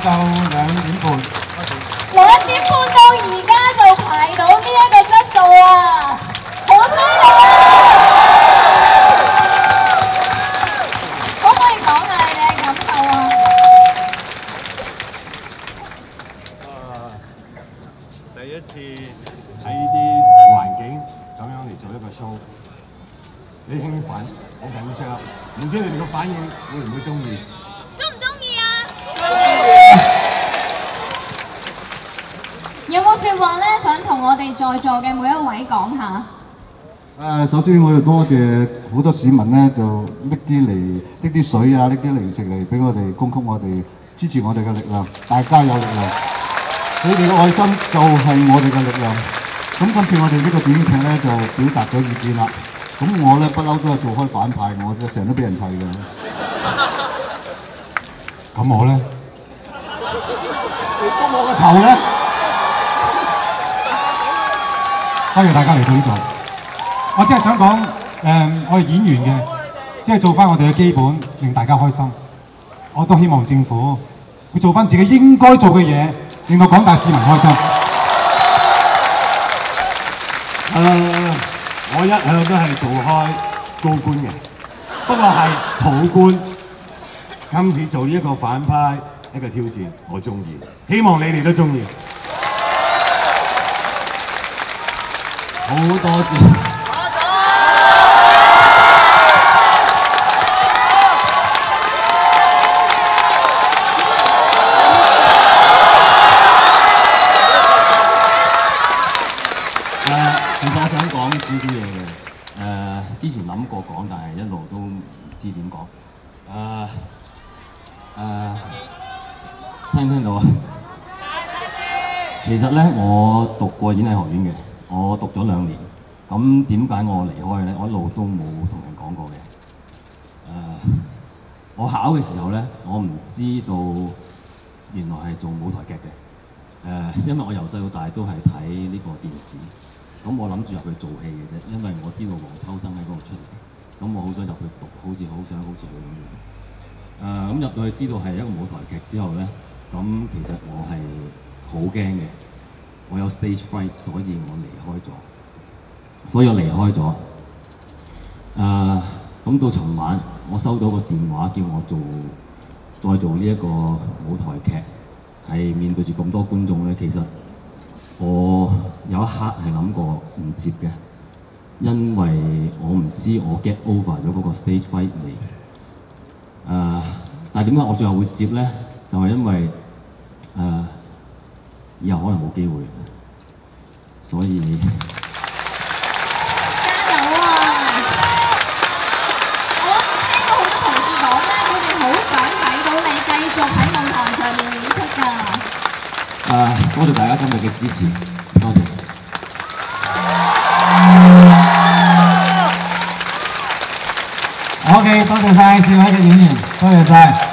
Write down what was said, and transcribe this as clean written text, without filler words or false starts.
晝2點半。2點半到而家就排到呢一個質素啊，好犀利啊！可唔可以講下你哋嘅感受啊？第一次喺呢啲環境咁樣嚟做一個 show， 你興奮，好緊張，唔知你哋個反應會唔會中意？中唔中意啊？有冇説話咧想同我哋在座嘅每一位講下？首先我哋多謝好多市民咧，就拎啲水啊，拎啲零食嚟俾我哋供給我哋，支持我哋嘅力量，大家有力量。你哋嘅愛心就係我哋嘅力量。咁今次我哋呢個短劇咧就表達咗意見啦。咁我咧不嬲都係做開反派，我成日都俾人砌嘅。咁我咧，你督我個頭咧。多謝大家嚟到呢度。我真係想講，我係演員嘅，即係做翻我哋嘅基本，令大家開心。我都希望政府會做翻自己應該做嘅嘢，令到廣大市民開心。我一向都係做開高官嘅，不過係土官。今次做呢一個反派一個挑戰，我中意，希望你哋都中意。好多謝。其實我想講少少嘢嘅，之前諗過講，但係一路都唔知點講。聽唔聽到啊？其實咧，我讀過演藝學院嘅，我讀咗2年。咁點解我離開咧？我一路都冇同人講過嘅。我考嘅時候咧，我唔知道原來係做舞台劇嘅。因為我由細到大都係睇呢個電視。咁我諗住入去做戲嘅啫，因為我知道黃秋生喺嗰度出嚟，咁我好想入去讀，好似佢咁樣。咁入到去知道係一個舞台劇之後咧，咁其實我係好驚嘅，我有 stage fright， 所以我離開咗。咁到尋晚，我收到個電話叫我再做呢一個舞台劇，係面對住咁多觀眾咧，其實我有一刻係諗過唔接嘅，因為我唔知我 get over 咗嗰個 stage fright 未。但係點解我最後會接咧？就係因為以後可能冇機會，所以加油啊！我聽過好多同事講咧，佢哋好想睇到你繼續喺舞台上面演出㗎。多謝大家今日嘅支持，多謝。OK， 多謝晒4位嘅演員，多謝晒。